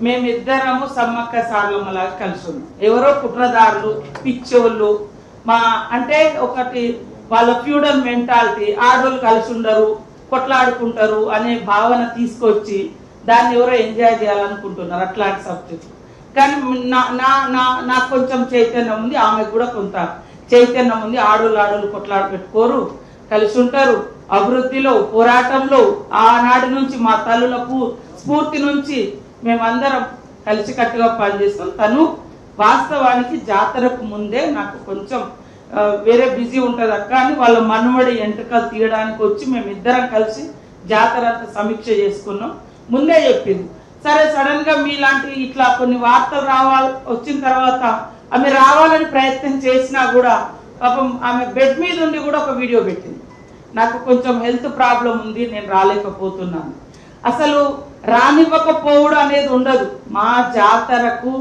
మేమిద్దరము సమ్మక్క సారలమ్మలాగా కలిసి ఉన్నాం. ఎవరో కుట్రదారులు పిచ్చోళ్ళు మా అంటే ఒకటి వాళ్ళ ఫ్యూడల్ మెంటాలిటీ, ఆడోళ్ళు కలిసి ఉండరు కొట్లాడుకుంటారు అనే భావన తీసుకొచ్చి దాన్ని ఎవరో ఎంజాయ్ చేయాలనుకుంటున్నారు అట్లాంటి సబ్జెక్ట్. కానీ నాకు కొంచెం చైతన్యం ఉంది, ఆమెకు కూడా కొంత చైతన్యం ఉంది. ఆడోళ్ళు కొట్లాడు పెట్టుకోరు, కలిసి ఉంటారు. అభివృద్ధిలో పోరాటంలో ఆనాటి నుంచి మా తల్లులకు స్ఫూర్తి నుంచి మేమందరం కలిసికట్టుగా పనిచేస్తాం. తను వాస్తవానికి జాతరకు ముందే నాకు కొంచెం వేరే బిజీ ఉంటుంది అక్క అని వాళ్ళ మనుమడి ఎంట్రుకలు తీయడానికి వచ్చి మేమిద్దరం కలిసి జాతర అంతా సమీక్ష చేసుకున్నాం. ముందే చెప్పింది. సరే సడన్ గా మీలాంటి ఇట్లా కొన్ని వార్తలు వచ్చిన తర్వాత ఆమె రావాలని ప్రయత్నం చేసినా కూడా పాపం ఆమె బెడ్ మీద ఉండి కూడా ఒక వీడియో పెట్టింది. నాకు కొంచెం హెల్త్ ప్రాబ్లం ఉంది, నేను రాలేకపోతున్నాను. అసలు రానివ్వకపోవడం అనేది ఉండదు. మా జాతరకు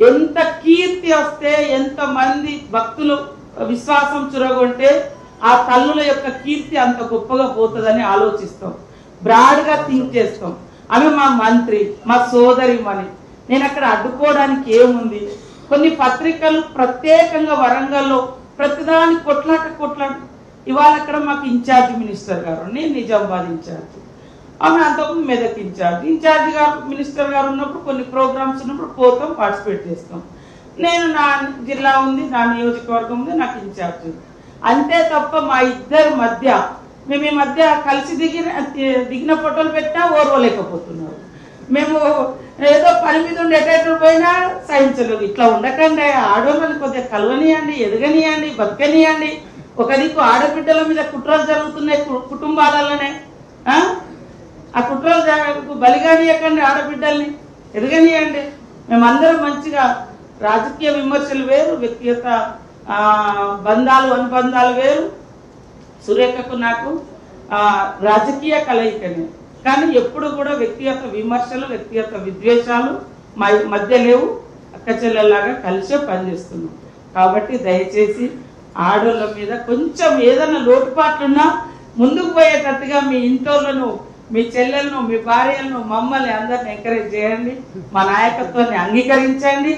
ఎంత కీర్తి వస్తే, ఎంతమంది భక్తులు విశ్వాసం చురగొంటే ఆ తల్లుల యొక్క కీర్తి అంత గొప్పగా పోతుందని ఆలోచిస్తాం, బ్రాడ్గా థింక్ చేస్తాం. ఆమె మా మంత్రి, మా సోదరిమణి. నేను అక్కడ అడ్డుకోవడానికి ఏముంది? కొన్ని పత్రికలు ప్రత్యేకంగా వరంగల్లో ప్రతిదాని కొట్లాట. ఇవాళ అక్కడ మాకు ఇన్ఛార్జ్ మినిస్టర్ గారు, నేను నిజామాబాద్ ఇన్ఛార్జ్, ఆమె అంతకుముందు మెదక్ ఇన్ఛార్జ్ గారు మినిస్టర్ గారు ఉన్నప్పుడు కొన్ని ప్రోగ్రామ్స్ ఉన్నప్పుడు పోతాం, పార్టిసిపేట్ చేస్తాం. నేను నా జిల్లా ఉంది, నా నియోజకవర్గం ఉంది, నాకు ఇన్ఛార్జ్ ఉంది. అంతే తప్ప మా ఇద్దరి మధ్య మేము ఈ మధ్య కలిసి దిగిన ఫోటోలు పెట్టినా ఓర్వలేకపోతున్నారు. మేము ఏదో పని మీద ఉండి ఎటెటు పోయినా సహించలేదు. ఇట్లా ఉండకండి, ఆడవాళ్ళని కొద్దిగా కలవనియండి, ఎదగనియండి, బతకనియండి. ఒక దిక్కు ఆడబిడ్డల మీద కుట్రలు జరుగుతున్నాయి కుటుంబాలలోనే. ఆ కుట్రలు బలిగానియకండి, ఆడబిడ్డల్ని ఎదగనియండి. మేమందరం మంచిగా రాజకీయ విమర్శలు వేరు, వ్యక్తిగత బంధాలు అనుబంధాలు వేరు. సురేఖకు నాకు రాజకీయ కలయికనే, కానీ ఎప్పుడు కూడా వ్యక్తిగత విమర్శలు, వ్యక్తిగత విద్వేషాలు మా మధ్య లేవు. అక్క చెల్లెల్లాగా కలిసే పనిచేస్తున్నాం. కాబట్టి దయచేసి ఆడోళ్ళ మీద కొంచెం ఏదైనా లోటుపాట్లున్నా ముందుకు పోయేటట్టుగా మీ ఇంటోళ్ళను, మీ చెల్లెలను, మీ భార్యలను, మమ్మల్ని అందరిని ఎంకరేజ్ చేయండి. మా నాయకత్వాన్ని అంగీకరించండి.